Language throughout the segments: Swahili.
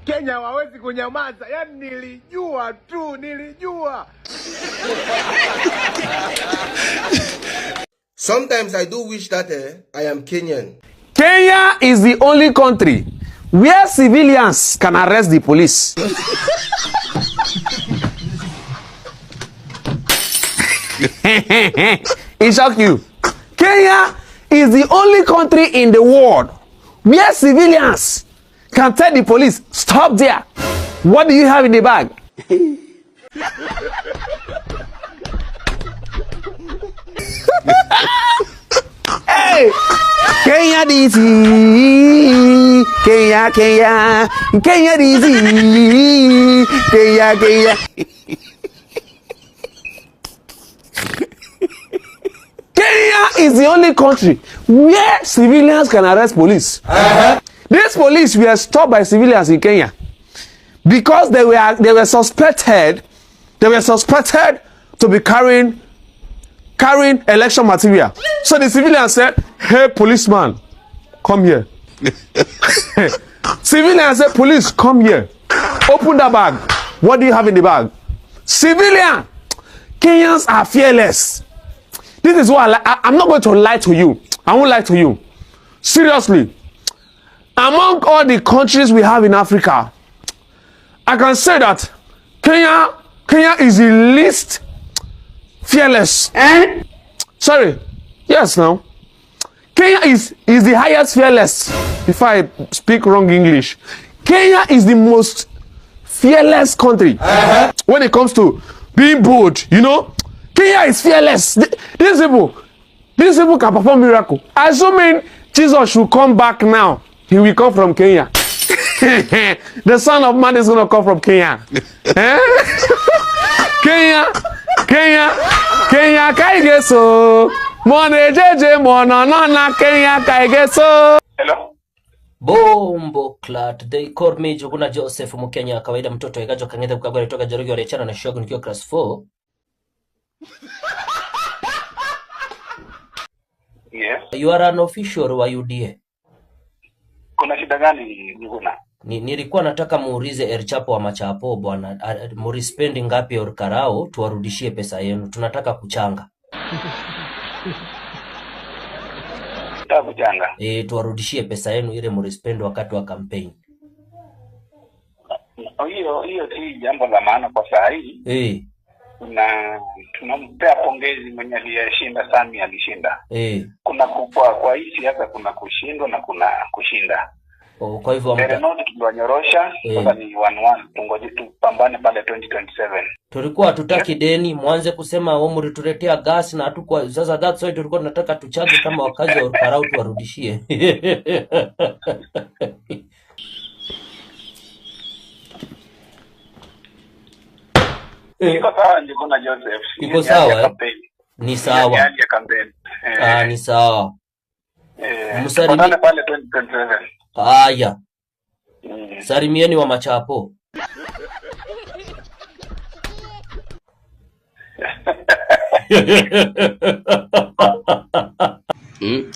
Kenya hawawezi kunyamaza. Yaani nilijua tu, nilijua. Sometimes I do wish that I am Kenyan. Kenya is the only country where civilians can arrest the police. It shock you. Kenya is the only country in the world where civilians can tell the police, stop there. What do you have in the bag? Hey! Kenya DC, Kenya, Kenya, Kenya DC, Kenya, Kenya. Kenya is the only country where civilians can arrest police. These police were stopped by civilians in Kenya because they were suspected to be carrying election material. So the civilian said, "Hey, policeman, come here." Civilian said, "Police, come here. Open the bag. What do you have in the bag?" Civilian. Kenyans are fearless. This is what I'm not going to lie to you. I won't lie to you. Seriously. Among all the countries we have in Africa, I can say that Kenya is the least fearless. Sorry. Yes, now. Kenya is the highest fearless. If I speak wrong English. Kenya is the most fearless country when it comes to being bold, you know. Kenya is fearless. These people can perform miracle. Assuming Jesus should come back now, he will come from Kenya. The Son of Man is going to come from Kenya. Kenya, kaigeso. Mone jeje mona nana Kenya kaigeso. Hello. Bombo clat. They called me Juguna Joseph Mukenya kawaida mtoto ikajo kangeta kukagwa toka Jerugi walechana na shogun nikiwa class 4. Yes. You are an official wa UDA. Kuna shida gani Juguna? Nilikuwa nataka muulize El Chapo wa Machapo bwana, murispendi ngapi ya Karao tuwarudishie pesa yenu. Tunataka kuchanga. Kuchanga. Tuwarudishie pesa yenu ile murispendi wakati wa campaign. Hiyo si jambo la maana kwa saa hii. Na tunampea pongezi mwenye aliyeshinda. Sami alishinda. Kuna kwa hii siasa kuna kushindwa na kuna kushinda. Kwa hivyo tuliwanyorosha sasa ni 1-1, tungoje tupambane pale 2027. Tulikuwa hatutaki deni mwanze kusema omuri tuletea gas na hatukua. Sasa that's why tulikuwa tunataka tuchaje kama wakazi wa Karau tuwarudishie. Iko sawa Juguna Joseph. Iko sawa. Ni sawa. Ni sawa. Msalimie pale 2027. Haya. Salimieni wa Machapo.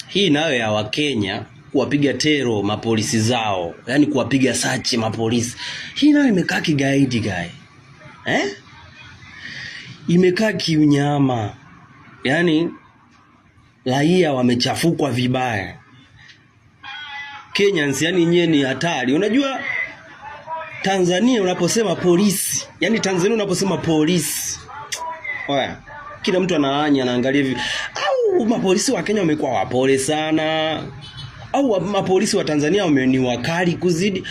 Hii nayo ya Wakenya kuwapiga tero mapolisi zao, yani kuwapiga sachi mapolisi. Hii nayo imekaa kigaidi guy. Imekaa kiunyama. Yani raia wamechafukwa vibaya. Kenyans yani nyewe ni hatari. Unajua Tanzania unaposema polisi, yani Tanzania unaposema polisi, oya, kila mtu anaangalia hivi, au mapolisi wa Kenya wamekuwa wapole sana, au mapolisi wa Tanzania ni wakali kuzidi.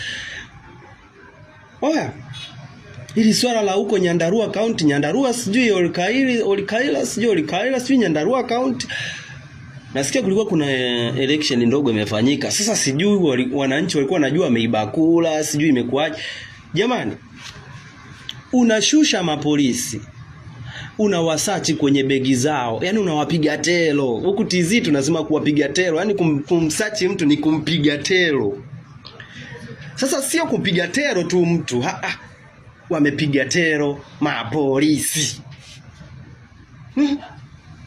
Oya, hili swala la huko Nyandarua County, Nyandarua sijui Olikaila sijui Nyandarua County. Nasikia kulikuwa kuna election ndogo imefanyika. Sasa sijui wananchi walikuwa wanajua ameiba kula, sijui imekuaje. Jamani, unashusha mapolisi, unawasachi kwenye begi zao, yani unawapiga telo. Huku TZ tunasema kuwapiga telo, yani kumsachi mtu ni kumpiga telo. Sasa sio kumpiga telo tu mtu, wamepiga telo mapolisi.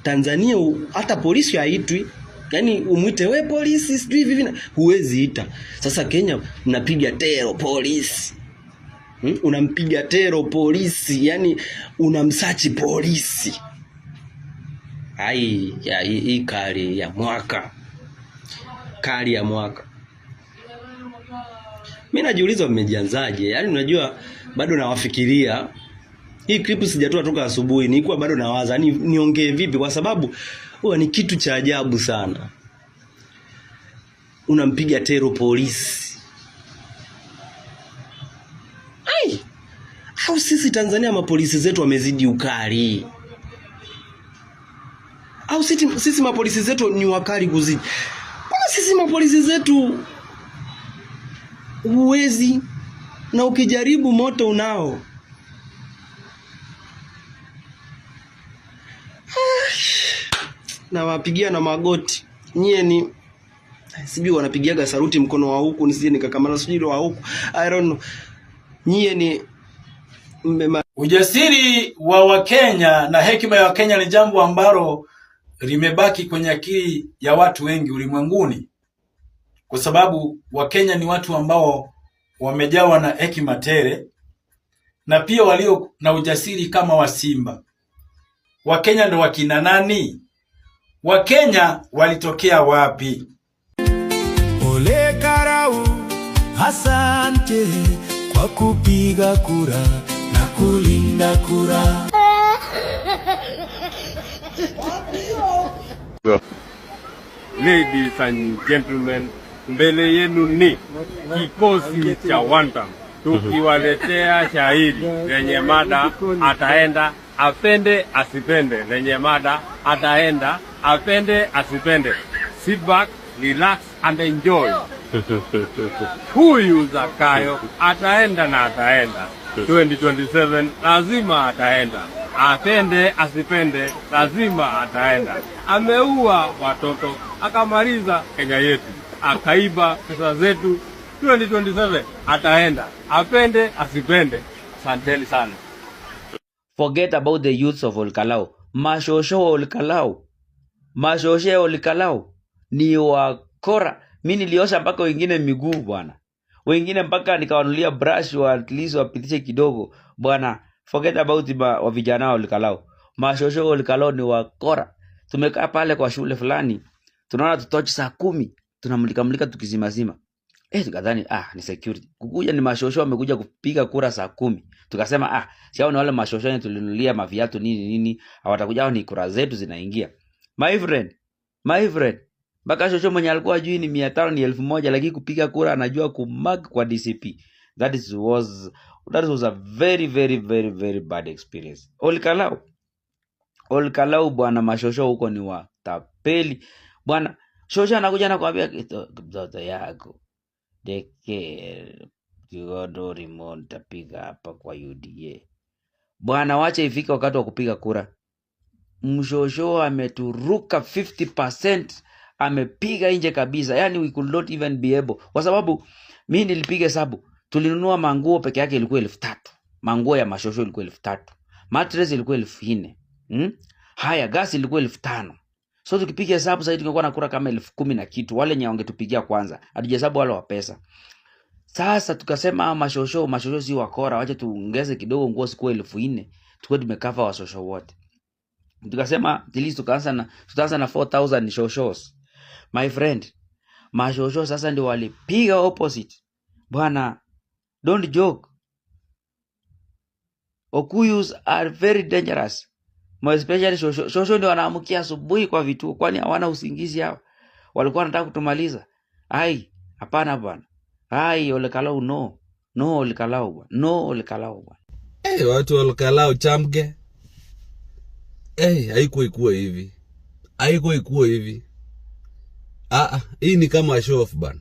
Tanzania hata polisi haitwi. Yaani umuite we polisi sijui hivi huwezi ita. Sasa Kenya mnapiga tero polisi. Unampiga tero polisi, yani unamsachi polisi. Hii kali ya mwaka. Kali ya mwaka. Mimi najiuliza mmejianzaje? Yaani unajua bado nawafikiria. Hii clip sijatoa toka asubuhi, nilikuwa bado nawaza niongee vipi kwa sababu huwa ni kitu cha ajabu sana. Unampiga tero polisi. Au sisi Tanzania mapolisi zetu wamezidi ukali? Au sisi mapolisi zetu ni wakali kuzidi? Mbona sisi mapolisi zetu huwezi, na ukijaribu moto unao? Na wapigia na magoti. Nyie ni sijui wanapigiaga saruti mkono wa huku, nisije nikakamana sijui wa huku. I don't know. Nyie ni ujasiri wa Wakenya na hekima ya Wakenya ni jambo ambalo limebaki kwenye akili ya watu wengi ulimwenguni, kwa sababu Wakenya ni watu ambao wamejawa na hekima tele na pia walio na ujasiri kama wa simba. Wakenya ndio wakina nani? Wakenya walitokea wapi? Ole Karau, asante kwa kupiga kura na kulinda kura. Ladies and gentlemen, mbele yenu ni kikosi cha Wantam, tukiwaletea shahidi lenye mada ataenda apende asipende, lenye mada ataenda apende asipende. Sit back, relax and enjoy. Huyu Zakayo ataenda na ataenda 2027, lazima ataenda. Apende asipende, lazima ataenda. Ameua watoto, akamaliza Kenya yetu, akaiba pesa zetu. 2027 ataenda, apende asipende. Asanteni sana. Forget about the youths of Olkalau. Mashosho Olkalau, mashoshe Olkalau ni wakora. Mimi niliosha mpaka wengine miguu bwana, wengine mpaka nikawanulia brush wa at least wapitishe kidogo bwana. Forget about wa vijana wa Olkalau. Mashosho Olkalau ni wakora. Tumekaa pale kwa shule fulani, tunaona tutochi saa 10, tunamulika tukizimazima. Tukadhani ni security. Kukuja ni mashosho wamekuja kupiga kura saa 10. Tukasema siao ni wale mashosho yenye tulinunulia maviatu nini, hawatakuja ni kura zetu zinaingia. My friend, mpaka shosho mwenye alikuwa ajui ni 500 ni 1000, lakini kupiga kura anajua kumark kwa DCP. That was a very very very very bad experience. Olkalau bwana, mashosho huko ni watapeli bwana. Shosho anakuja na kuambia mtoto yako deke Kigodo Rimon tapiga hapa kwa UDA bwana, wacha ifike wakati wa kupiga kura. Mshosho ameturuka 50%, amepiga nje kabisa. Yani we could not even be able, kwa sababu mimi nilipiga hesabu, tulinunua manguo peke yake ilikuwa 3000. Manguo ya mashosho ilikuwa 3000, mattress ilikuwa 4000, haya gas ilikuwa 5000. So tukipiga hesabu sasa tungekuwa na kura kama 10,000 na kitu. Wale nyao wangetupigia kwanza, hatujahesabu wale wa pesa. Sasa tukasema mashosho si wakora, wacha tuongeze kidogo, nguo sikuwa 4000, tukao tumekava washosho wote. Tukasema at least tutaanza na 4000 shoshos. My friend, mashosho sasa ndio walipiga opposite bwana. Don't joke. Okuyus are very dangerous. More especially shosho ndio wanaamukia asubuhi kwa vituo, kwani hawana usingizi hao. Walikuwa wanataka kutumaliza. Hapana bwana. Olkalau no. No Olkalau bwana. No Olkalau bwana. Watu Olkalau chamge. Haikuwa hivi. Haikuwa hivi. Hii ni kama show off bana.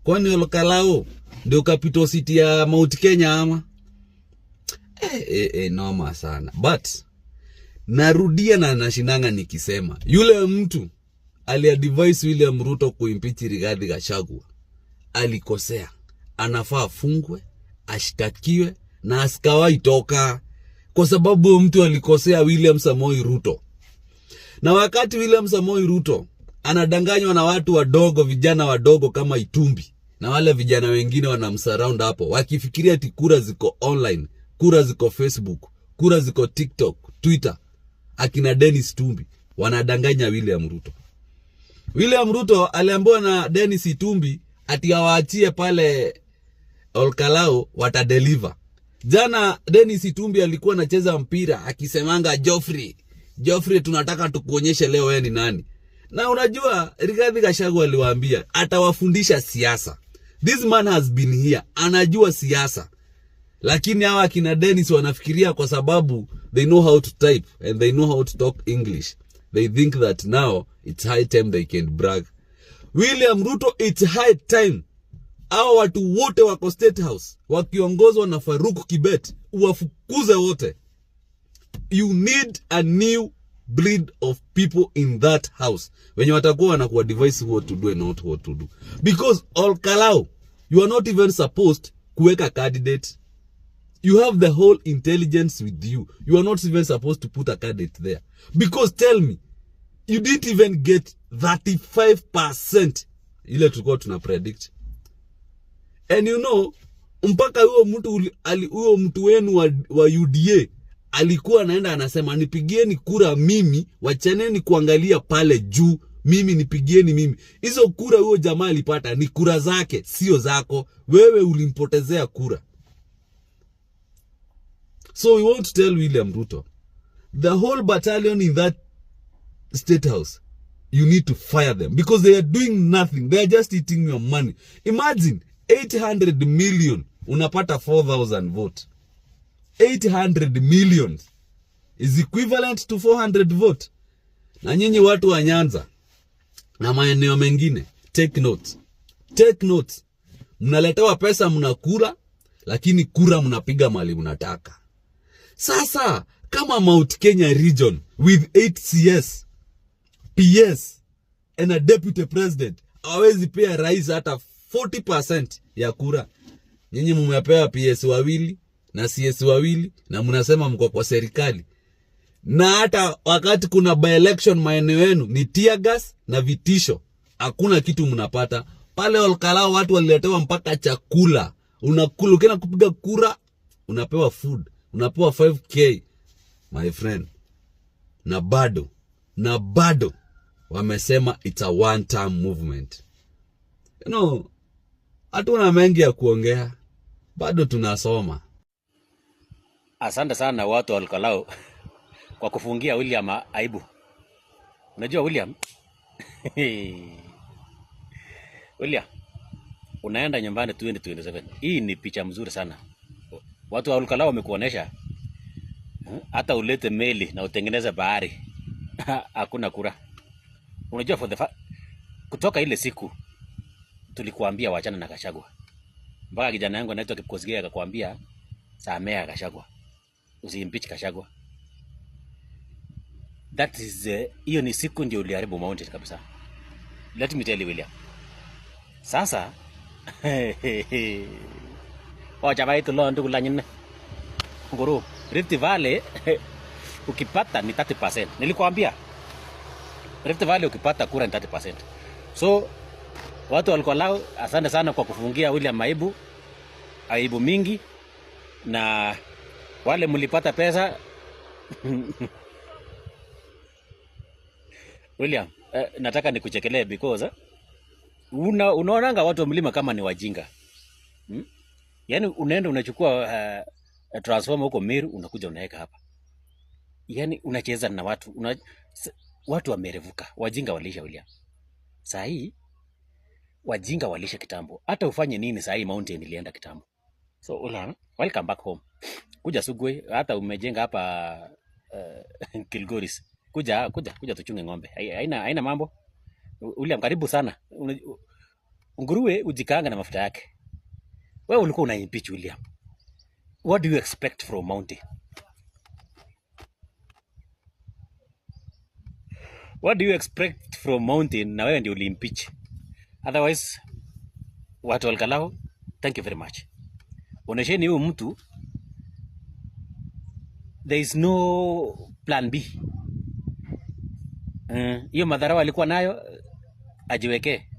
Kwani Olkalau ndio capital city ya Mount Kenya ama? Noma sana. But narudia na nashinanga nikisema, yule mtu aliadvise William Ruto kuimpeach Rigathi Gachagua alikosea. Anafaa afungwe, ashtakiwe na asikawai toka, kwa sababu mtu alikosea William Samoei Ruto. Na wakati William Samoei Ruto anadanganywa na watu wadogo, vijana wadogo kama Itumbi, na wale vijana wengine wanamsurround hapo, wakifikiria ati kura ziko online, kura ziko Facebook, kura ziko TikTok, Twitter. Akina Dennis Itumbi wanadanganya William Ruto. William Ruto aliambiwa na Dennis Itumbi ati awaachie pale Olkalao watadeliver. Jana Dennis Itumbi alikuwa anacheza mpira akisemanga Geoffrey tunataka tukuonyeshe leo wewe ni nani. Na unajua Rigathi Gachagua aliwaambia atawafundisha siasa. This man has been here, anajua siasa. Lakini hawa akina Dennis wanafikiria kwa sababu they know how to type and they know how to talk English, they think that now it's high time they can brag. William Ruto, it's high time hao watu wote wako State House wakiongozwa na Faruk Kibet uwafukuze wote. You need a new breed of people in that house wenye watakuwa wanakuwa advise what to do and not what to do. Because Olkalao, you are not even supposed kuweka candidate. You have the whole intelligence with you. You are not even supposed to put a candidate there. Because tell me, you didn't even get 35% ile tulikuwa tuna predict. And you know, mpaka huyo mtu wenu wa UDA alikuwa anaenda anasema nipigieni kura mimi, wachaneni kuangalia pale juu, mimi nipigieni mimi. Hizo kura huyo jamaa alipata ni kura zake, sio zako. Wewe ulimpotezea kura. So we want to tell William Ruto, the whole battalion in that State House, you need to fire them because they are doing nothing. They are just eating your money. Imagine 800 million unapata 4,000 vote. 800 million is equivalent to 400 vote. Na nyinyi watu wa Nyanza na maeneo mengine, take note. Take note. Mnaletewa pesa mnakula, lakini kura mnapiga mali mnataka. Sasa kama Mount Kenya region with 8 CS, PS and a deputy president hawezi pea rais hata 40% ya kura. Nyinyi mmepewa PS wawili na CS wawili na mnasema mko kwa serikali. Na hata wakati kuna by election maeneo yenu ni tear gas na vitisho. Hakuna kitu mnapata. Pale Olkalao watu waliletewa mpaka chakula. Unakula, ukienda kupiga kura unapewa food, unapewa 5k my friend. Na bado wamesema it's a one time movement. You know, hatuna mengi ya kuongea, bado tunasoma. Asante sana watu wa Olkalao kwa kufungia William aibu. Unajua William? William, unaenda nyumbani 2027. Hii ni picha mzuri sana. Watu wa Olkalao wamekuonesha hata ulete meli na utengeneze bahari hakuna kura. Unajua kutoka ile siku tulikuambia wachana na Gachagua. Mpaka kijana yangu anaitwa Kipkosgei akakwambia samea Gachagua. Usiimpeach Gachagua. That is hiyo ni siku ndio uliharibu mountain kabisa. Let me tell you William. Sasa jamaa itu lo ndugu la nyinne. Nguru, Rift Valley ukipata ni 30%. Nilikwambia Rift Valley ukipata kura ni 30%. So watu walikuwa lao, asante sana kwa kufungia William aibu mingi, na wale mlipata pesa William, nataka nikuchekelee because unaonanga watu wa mlima kama ni wajinga. Yaani unaenda unachukua transformer huko Meru unakuja unaweka hapa. Yaani unacheza na watu, watu wamerevuka. Wajinga walisha William. Saa hii wajinga walisha kitambo. Hata ufanye nini saa hii mountain ilienda kitambo. So welcome back home. Kuja Sugoi, hata umejenga hapa Kilgoris. Kuja tuchunge ng'ombe. Haina mambo. William, karibu sana. Nguruwe ujikaanga na mafuta yake. Wewe ulikuwa unaimpeach William. What do you expect from mountain? What do you expect from mountain na wewe ndio ulimpeach? Otherwise, watu Olkalao, thank you very much. Onesheni huyu mtu, there is no plan B. Hiyo madharau alikuwa nayo ajiweke.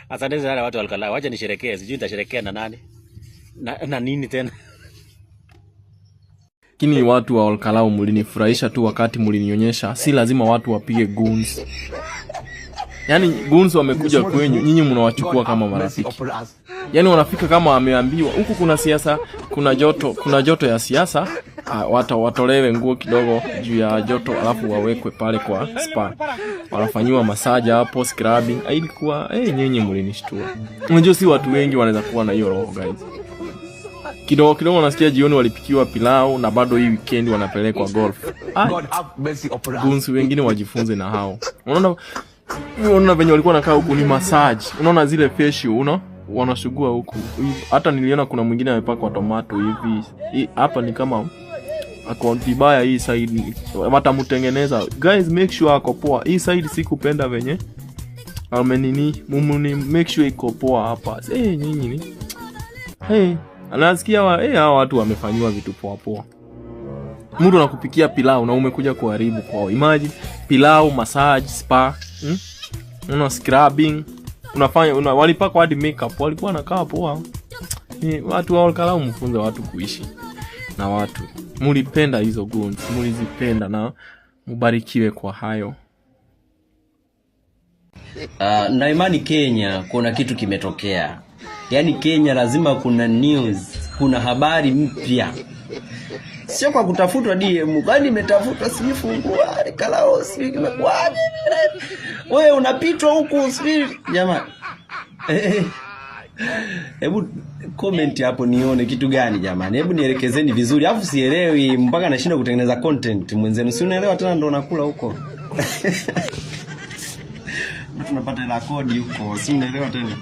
Asante sana watu wa Olkalau. Wacha nisherekee. Sijui nitasherekea na nani. Na nini tena? Kini watu wa Olkalau mlinifurahisha tu wakati mlinionyesha si lazima watu wapige goons. Yaani goons wamekuja kwenyu, nyinyi mnawachukua kama marafiki. Yaani wanafika kama wameambiwa huku kuna siasa, kuna joto ya siasa, watolewe nguo kidogo juu ya joto alafu wawekwe pale kwa spa. Wanafanywa massage hapo, scrubbing. Ilikuwa nyinyi mlinishtua. Unajua si watu wengi wanaweza kuwa na hiyo roho guys. Kidogo nasikia jioni walipikiwa pilau na bado hii weekend wanapelekwa golf. Goons wengine wajifunze na hao. Unaona venye walikuwa nakaa huku ni massage. Unaona zile facial wanashugua huku. Hata niliona kuna mwingine amepakwa tomato hivi. Hapa ni kama ako vibaya hii side. Watamutengeneza. Guys, make sure ako poa. Hii side sikupenda venye. Mumuni make sure iko poa hapa. Nyinyi ni. Anasikia hao watu wamefanywa vitu poa. Mtu anakupikia pilau na umekuja kuharibu kwao. Imagine pilau, massage, spa, scrubbing, walipaka hadi makeup, walikuwa wanakaa poa. Watu wa Olkalau mfunze watu kuishi na watu. Mlipenda hizo goons, mlizipenda na mubarikiwe kwa hayo. Na imani Kenya kuna kitu kimetokea. Yaani Kenya lazima kuna news, kuna habari mpya. Sio kwa kutafutwa DM, kwani imetafutwa sifungua Olkalau sio kimekwaje. Wewe unapitwa huku sio jamani. Hebu comment hapo nione kitu gani jamani. Hebu nielekezeni vizuri. Alafu sielewi mpaka nashinda kutengeneza content mwenzenu. Si unaelewa tena ndo nakula huko. Tunapata la kodi huko. Si unaelewa tena.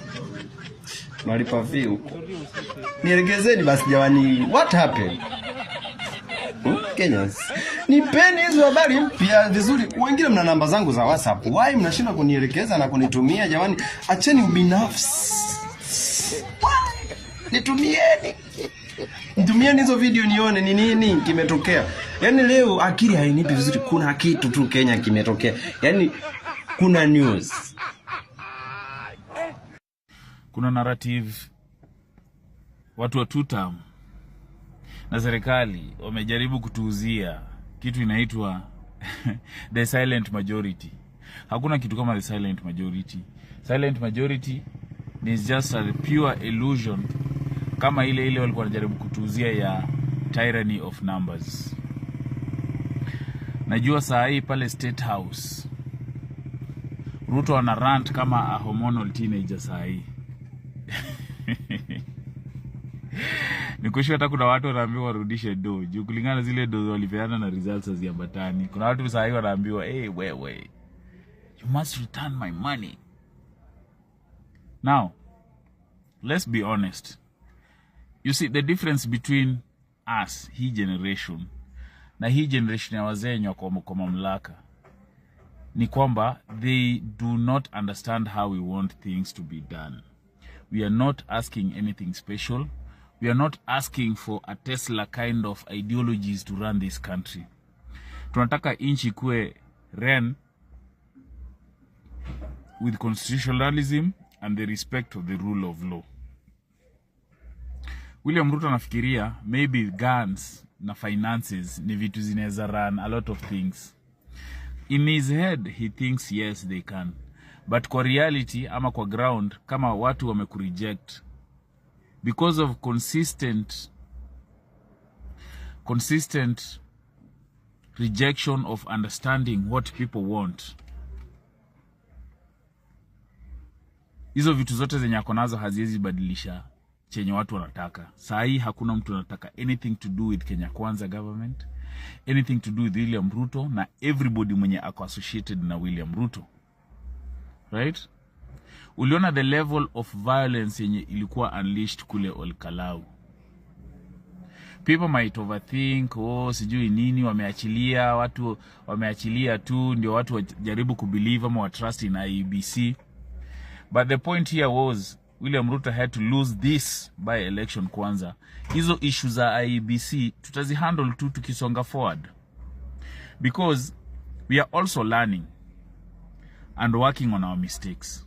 Tunalipa fee huko. Nielekezeni basi jamani. What happened? Kenyans. Nipeni hizo habari mpya vizuri. Wengine mna namba zangu za WhatsApp. Why mnashinda kunielekeza na kunitumia jamani? Acheni ubinafsi. Nitumieni hizo video nione ni nini kimetokea. Yaani leo akili hainipi vizuri, kuna kitu tu Kenya kimetokea. Yaani kuna news. Kuna narrative watu wa tutam na serikali wamejaribu kutuuzia kitu inaitwa the silent majority. Hakuna kitu kama the silent majority. Silent majority is just a pure illusion kama ile walikuwa wanajaribu kutuuzia ya tyranny of numbers. Najua saa hii pale State House Ruto ana rant kama a hormonal teenager saa hii. Nikushua hata kuna watu wanaambiwa warudishe do. Juu kulingana zile do walipeana na results haziambatani. Kuna watu saa hii wanaambiwa, wewe, you must return my money. Now, let's be honest. You see, the difference between us, hii generation, na hii generation ya wazee kwa mamlaka, ni kwamba they do not understand how we want things to be done. We are not asking anything special. We are not asking for a Tesla kind of ideologies to run this country. Tunataka nchi kuwe ran with constitutionalism and the respect of the rule of law. William Ruto anafikiria maybe guns na finances ni vitu zinaweza run a lot of things. In his head he thinks yes they can. But kwa reality ama kwa ground kama watu wamekureject because of consistent rejection of understanding what people want. Hizo vitu zote zenye akonazo haziwezi badilisha chenye watu wanataka. Saa hii hakuna mtu anataka anything to do with Kenya Kwanza government, anything to do with William Ruto na everybody mwenye ako associated na William Ruto. Right? Uliona the level of violence yenye ilikuwa unleashed kule Olkalau. People might overthink, sijui nini wameachilia, watu wameachilia tu ndio watu wajaribu kubelieve ama trust in IEBC. But the point here was William Ruto had to lose this by election kwanza. Hizo issues za IEBC tutazihandle tu tukisonga forward. Because we are also learning and working on our mistakes.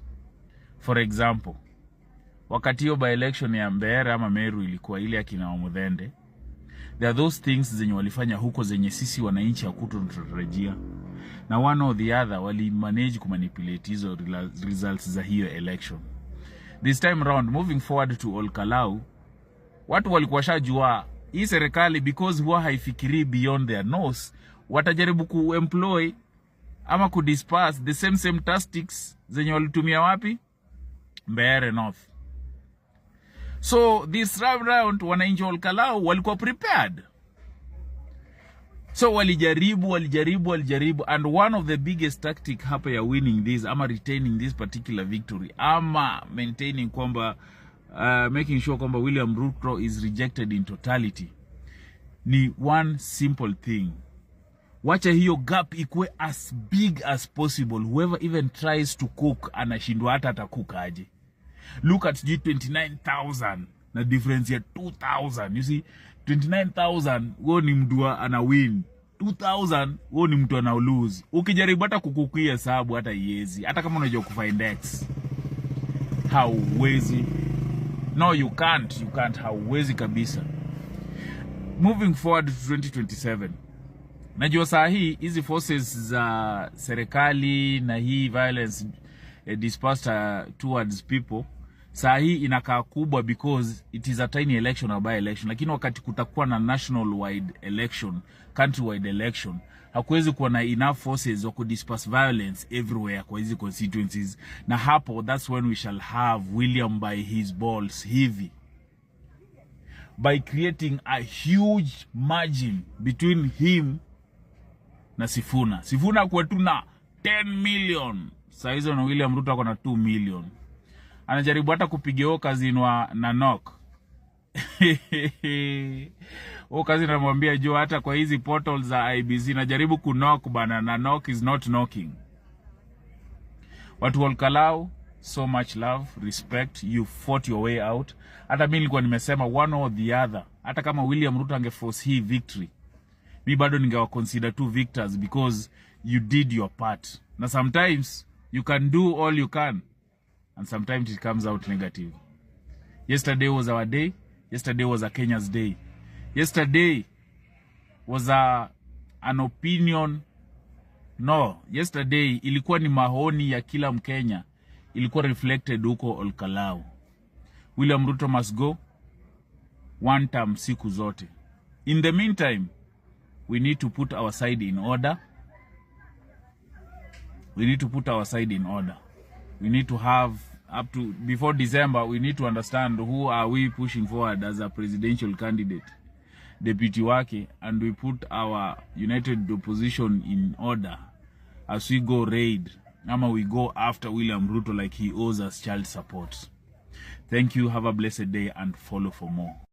For example, wakati hiyo by election ya Mbeere ama Meru ilikuwa ile akina Muthende, there are those things zenye walifanya huko zenye sisi wananchi hakututarajia, na one or the other wali manage kumanipulate hizo results za hiyo election. This time round, moving forward to Olkalau, watu walikuwa shajua hii serikali because huwa haifikiri beyond their nose, watajaribu kuemploy ama kudisperse the same tactics zenye walitumia wapi? Mbeere North. So this round wananchi Olkalau walikuwa prepared. So walijaribu, and one of the biggest tactic hapa ya winning this ama retaining this particular victory ama maintaining kwamba making sure kwamba William Ruto is rejected in totality ni one simple thing. Wacha hiyo gap ikue as big as possible. Whoever even tries to cook anashindwa hata atakuka aje. Look at 29,000 na difference ya 2,000. You see, 29,000 wao ni mtu ana win, 2,000 wao ni mtu ana lose. Ukijaribu hata kukukia hesabu hata iezi, hata kama unajua kufind x, hauwezi. No, you can't, hauwezi kabisa. Moving forward to 2027, najua saa hii hizi forces za serikali na hii violence dispersed towards people, saa hii inakaa kubwa because it is a tiny election or by election. Lakini wakati kutakuwa na national wide election, country wide election, hakuwezi kuwa na enough forces wa kudisperse violence everywhere kwa hizi constituencies. Na hapo, that's when we shall have William by his balls hivi, by creating a huge margin between him na Sifuna. Sifuna kwa tuna 10 million. Saa hizo na William Ruto ako na 2 million. Anajaribu hata kupigia kazi na Nanok. Kazi namwambia jo hata kwa hizi portals za IBC najaribu kunok bana, Nanok is not knocking. Watu Olkalau, so much love, respect, you fought your way out. Hata mimi nilikuwa nimesema one or the other, hata kama William Ruto angeforce hii victory, mi bado ningewa consider two victors because you did your part. Na sometimes you can do all you can, and sometimes it comes out negative. Yesterday was our day. Yesterday was a Kenya's day. Yesterday was an opinion. No, yesterday ilikuwa ni mahoni ya kila Mkenya. Ilikuwa reflected huko Olkalau. William Ruto must go. One term siku zote. In the meantime, we need to put our side in order. We need to put our side in order. We need to have up to before December, we need to understand who are we pushing forward as a presidential candidate, deputy wake, and we put our united opposition in order as we go raid, ama we go after William Ruto like he owes us child support. Thank you, have a blessed day, and follow for more.